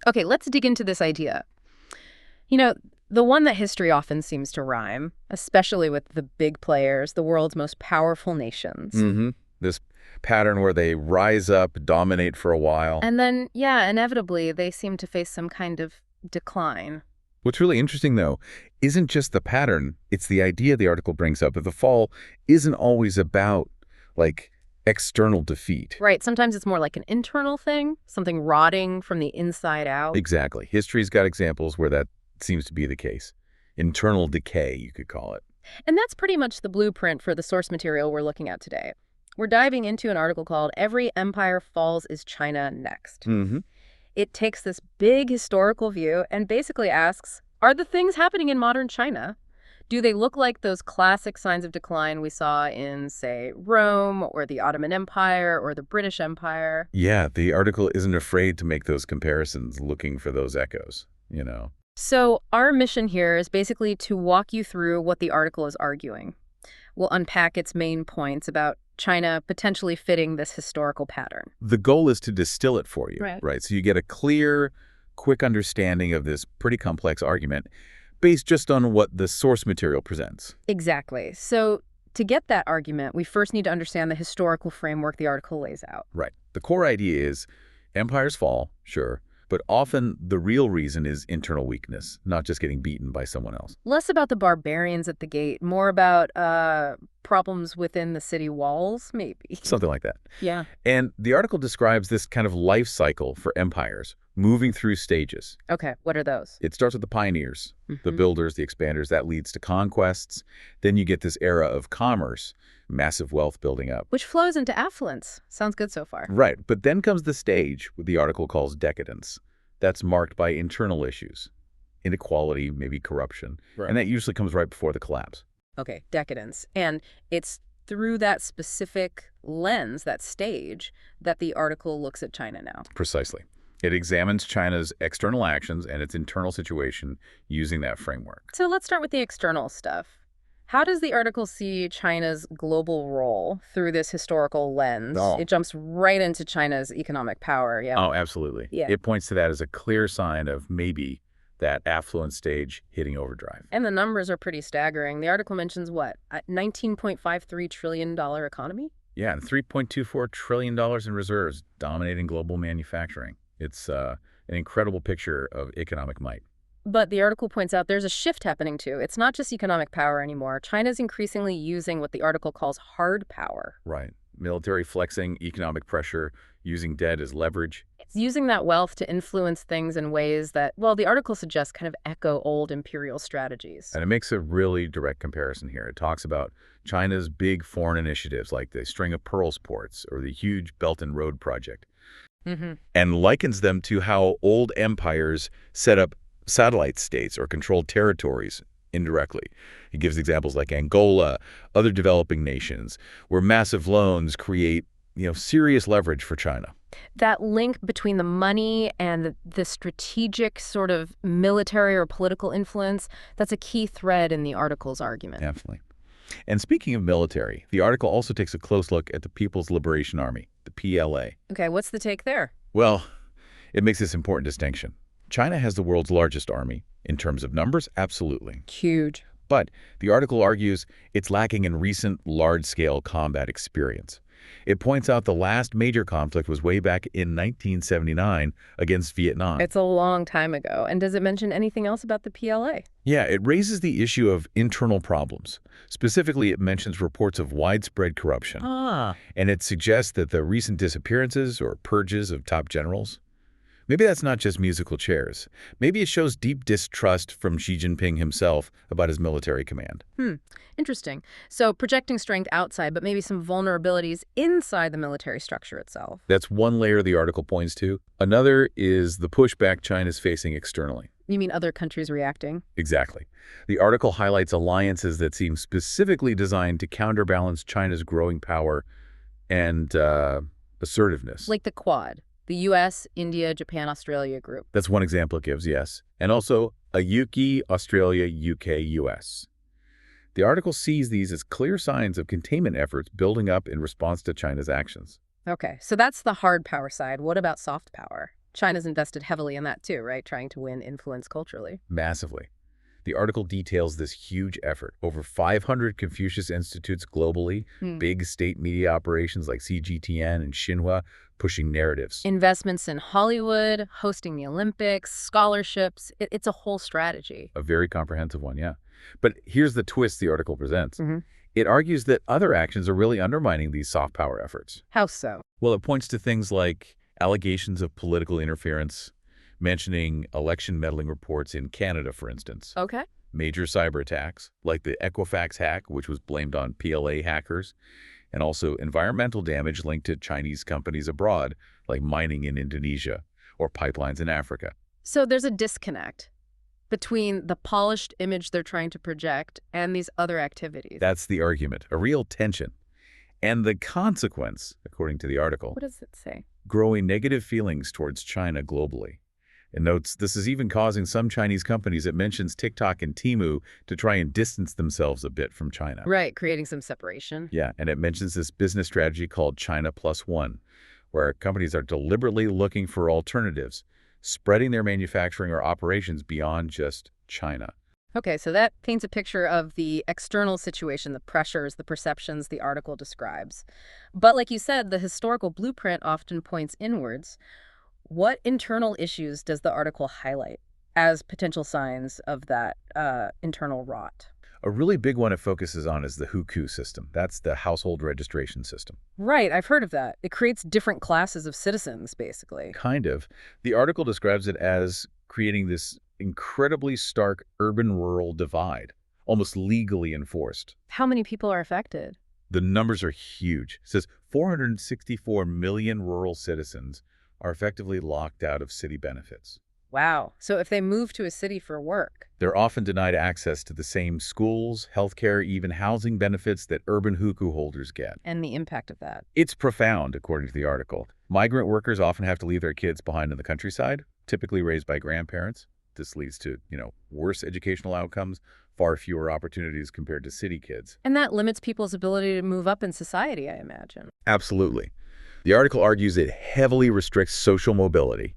Okay, let's dig into this idea. You know, the one that history often seems to rhyme, especially with the big players, the world's most powerful nations. This pattern where they rise up, dominate for a while. And then, yeah, inevitably, they seem to face some kind of decline. What's really interesting, though, isn't just the pattern. It's the idea the article brings up that the fall isn't always about, like, external defeat. Right, sometimes it's more like an internal thing, something rotting from the inside out. Exactly. History's got examples where that seems to be the case. Internal decay, you could call it. And that's pretty much the blueprint for the source material we're looking at today. We're diving into an article called Every Empire Falls Is China Next. It takes this big historical view and basically asks, are the things happening in modern China, do they look like those classic signs of decline we saw in, say, Rome or the Ottoman Empire or the British Empire? Yeah, the article isn't afraid to make those comparisons, looking for those echoes. So our mission here is basically to walk you through what the article is arguing. We'll unpack its main points about China potentially fitting this historical pattern. The goal is to distill it for you, Right. right? So you get a clear, quick understanding of this pretty complex argument based just on what the source material presents. Exactly. So to get that argument, we first need to understand the historical framework the article lays out. Right. The core idea is empires fall, sure, but often the real reason is internal weakness, not just getting beaten by someone else. Less about the barbarians at the gate, more about problems within the city walls, maybe. Something like that. Yeah. And the article describes this kind of life cycle for empires, moving through stages. Okay, what are those? It starts with the pioneers, the builders, the expanders. That leads to conquests. Then you get this era of commerce, massive wealth building up. Which flows into affluence. Sounds good so far. Right, but then comes the stage, what the article calls decadence. That's marked by internal issues, inequality, maybe corruption. Right. And that usually comes right before the collapse. Okay, decadence. And it's through that specific lens, that stage, that the article looks at China now. Precisely. It examines China's external actions and its internal situation using that framework. So let's start with the external stuff. How does the article see China's global role through this historical lens? Oh. It jumps right into China's economic power, yeah. Oh, absolutely. Yeah. It points to that as a clear sign of maybe that affluent stage hitting overdrive. And the numbers are pretty staggering. The article mentions what? A $19.53 trillion economy? Yeah, and $3.24 trillion in reserves dominating global manufacturing. It's an incredible picture of economic might. But the article points out there's a shift happening too. It's not just economic power anymore. China's increasingly using what the article calls hard power. Right. Military flexing, economic pressure, using debt as leverage. It's using that wealth to influence things in ways that, well, the article suggests kind of echo old imperial strategies. And it makes a really direct comparison here. It talks about China's big foreign initiatives like the String of Pearls ports or the huge Belt and Road project, and likens them to how old empires set up satellite states or controlled territories indirectly. He gives examples like Angola, other developing nations, where massive loans create, serious leverage for China. That link between the money and the strategic sort of military or political influence, that's a key thread in the article's argument. Definitely. And speaking of military, the article also takes a close look at the People's Liberation Army, the PLA. Okay, what's the take there? Well, it makes this important distinction. China has the world's largest army. In terms of numbers, absolutely. Huge. But the article argues it's lacking in recent large-scale combat experience. It points out the last major conflict was way back in 1979 against Vietnam. It's a long time ago. And does it mention anything else about the PLA? Yeah, it raises the issue of internal problems. Specifically, it mentions reports of widespread corruption. And it suggests that the recent disappearances or purges of top generals, maybe that's not just musical chairs. Maybe it shows deep distrust from Xi Jinping himself about his military command. Interesting. So projecting strength outside, but maybe some vulnerabilities inside the military structure itself. That's one layer the article points to. Another is the pushback China's facing externally. You mean other countries reacting? Exactly. The article highlights alliances that seem specifically designed to counterbalance China's growing power and assertiveness. Like the Quad. The U.S., India, Japan, Australia group. That's one example it gives, yes. And also a UK, Australia, UK, US. The article sees these as clear signs of containment efforts building up in response to China's actions. Okay, so that's the hard power side. What about soft power? China's invested heavily in that too, right? Trying to win influence culturally. Massively. The article details this huge effort. Over 500 Confucius Institutes globally, big state media operations like CGTN and Xinhua pushing narratives. Investments in Hollywood, hosting the Olympics, scholarships. It's a whole strategy. A very comprehensive one, yeah. But here's the twist the article presents. It argues that other actions are really undermining these soft power efforts. How so? Well, it points to things like allegations of political interference, mentioning election meddling reports in Canada, for instance. Okay. Major cyber attacks, like the Equifax hack, which was blamed on PLA hackers, and also environmental damage linked to Chinese companies abroad, like mining in Indonesia or pipelines in Africa. So there's a disconnect between the polished image they're trying to project and these other activities. That's the argument, a real tension. And the consequence, according to the article, What does it say? growing negative feelings towards China globally. It notes this is even causing some Chinese companies, it mentions TikTok and Temu, to try and distance themselves a bit from China. Right, creating some separation. Yeah, and it mentions this business strategy called China Plus One, where companies are deliberately looking for alternatives, spreading their manufacturing or operations beyond just China. Okay, so that paints a picture of the external situation, the pressures, the perceptions the article describes. But like you said, the historical blueprint often points inwards. What internal issues does the article highlight as potential signs of that internal rot? A really big one it focuses on is the hukou system. That's the household registration system. Right, I've heard of that. It creates different classes of citizens, basically. Kind of. The article describes it as creating this incredibly stark urban-rural divide, almost legally enforced. How many people are affected? The numbers are huge. It says 464 million rural citizens are effectively locked out of city benefits. Wow. So if they move to a city for work. They're often denied access to the same schools, healthcare, even housing benefits that urban hukou holders get. And the impact of that. It's profound, according to the article. Migrant workers often have to leave their kids behind in the countryside, typically raised by grandparents. This leads to, worse educational outcomes, far fewer opportunities compared to city kids. And that limits people's ability to move up in society, I imagine. Absolutely. The article argues it heavily restricts social mobility.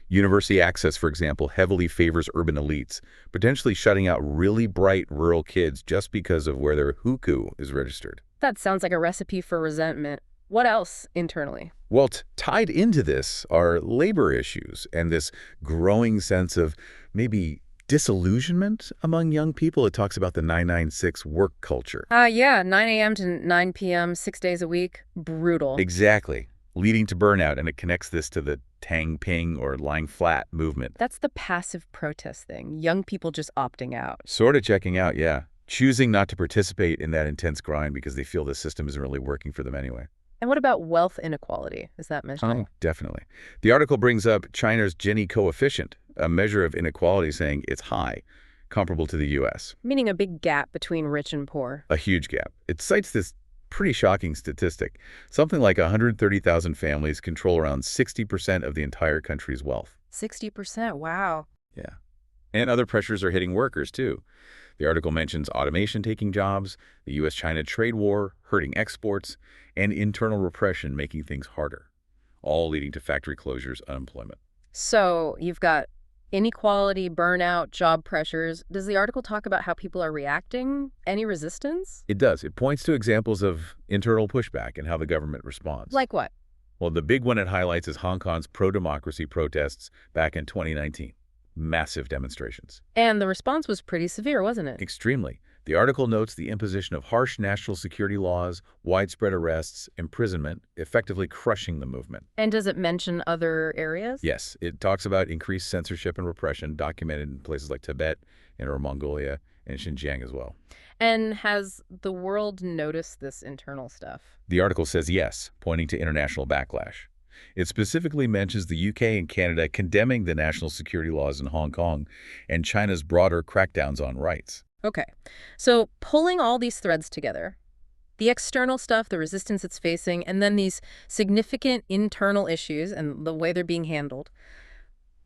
University access, for example, heavily favors urban elites, potentially shutting out really bright rural kids just because of where their hukou is registered. That sounds like a recipe for resentment. What else internally? Well, tied into this are labor issues and this growing sense of maybe disillusionment among young people. It talks about the 996 work culture. Yeah, 9 a.m. to 9 p.m., 6 days a week. Brutal. Exactly. Leading to burnout, and it connects this to the Tang Ping or lying flat movement. That's the passive protest thing. Young people just opting out. Sort of checking out, yeah. Choosing not to participate in that intense grind because they feel the system isn't really working for them anyway. And what about wealth inequality? Is that mentioned? Oh, definitely. The article brings up China's Gini coefficient, a measure of inequality, saying it's high, comparable to the U.S. Meaning a big gap between rich and poor. A huge gap. It cites this pretty shocking statistic. Something like 130,000 families control around 60% of the entire country's wealth. 60%, wow. Yeah. And other pressures are hitting workers, too. The article mentions automation taking jobs, the U.S.-China trade war hurting exports, and internal repression making things harder, all leading to factory closures, unemployment. So you've got inequality, burnout, job pressures. Does the article talk about how people are reacting? Any resistance? It does. It points to examples of internal pushback and how the government responds. Like what? Well, the big one it highlights is Hong Kong's pro-democracy protests back in 2019. Massive demonstrations. And the response was pretty severe, wasn't it? Extremely. The article notes the imposition of harsh national security laws, widespread arrests, imprisonment, effectively crushing the movement. And does it mention other areas? Yes, it talks about increased censorship and repression documented in places like Tibet, Inner Mongolia, and Xinjiang as well. And has the world noticed this internal stuff? The article says yes, pointing to international backlash. It specifically mentions the UK and Canada condemning the national security laws in Hong Kong and China's broader crackdowns on rights. Okay, so pulling all these threads together, the external stuff, the resistance it's facing, and then these significant internal issues and the way they're being handled,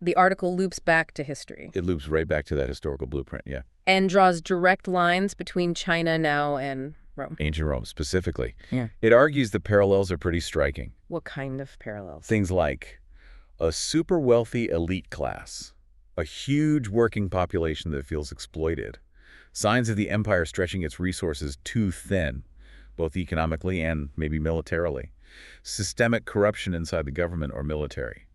the article loops back to history. It loops right back to that historical blueprint, yeah. And draws direct lines between China now and Rome. Ancient Rome, specifically. Yeah. It argues the parallels are pretty striking. What kind of parallels? Things like A super wealthy elite class. A huge working population that feels exploited. Signs of the empire stretching its resources too thin, both economically and maybe militarily. Systemic corruption inside the government or military.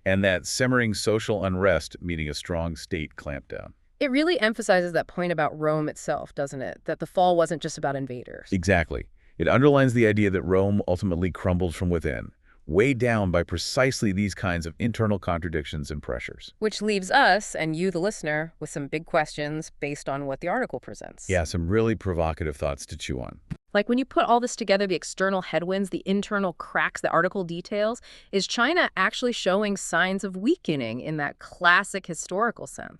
And that simmering social unrest meeting a strong state clampdown. It really emphasizes that point about Rome itself, doesn't it? That the fall wasn't just about invaders. Exactly. It underlines the idea that Rome ultimately crumbled from within, weighed down by precisely these kinds of internal contradictions and pressures. Which leaves us, and you, the listener, with some big questions based on what the article presents. Yeah, some really provocative thoughts to chew on. Like when you put all this together, the external headwinds, the internal cracks the article details, is China actually showing signs of weakening in that classic historical sense?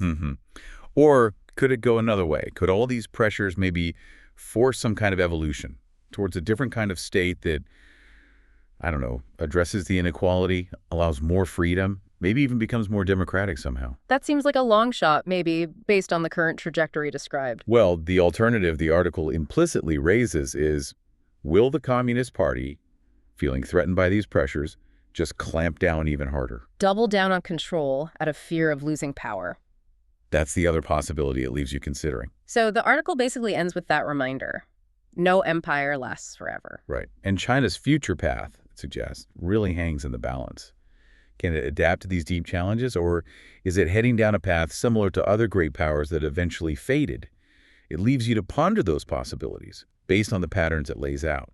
Or could it go another way? Could all these pressures maybe force some kind of evolution towards a different kind of state that, I don't know, addresses the inequality, allows more freedom, maybe even becomes more democratic somehow? That seems like a long shot, maybe, based on the current trajectory described. Well, the alternative the article implicitly raises is, will the Communist Party, feeling threatened by these pressures, just clamp down even harder? Double down on control out of fear of losing power. That's the other possibility it leaves you considering. So the article basically ends with that reminder. No empire lasts forever. Right. And China's future path, it suggests, really hangs in the balance. Can it adapt to these deep challenges, or is it heading down a path similar to other great powers that eventually faded? It leaves you to ponder those possibilities based on the patterns it lays out.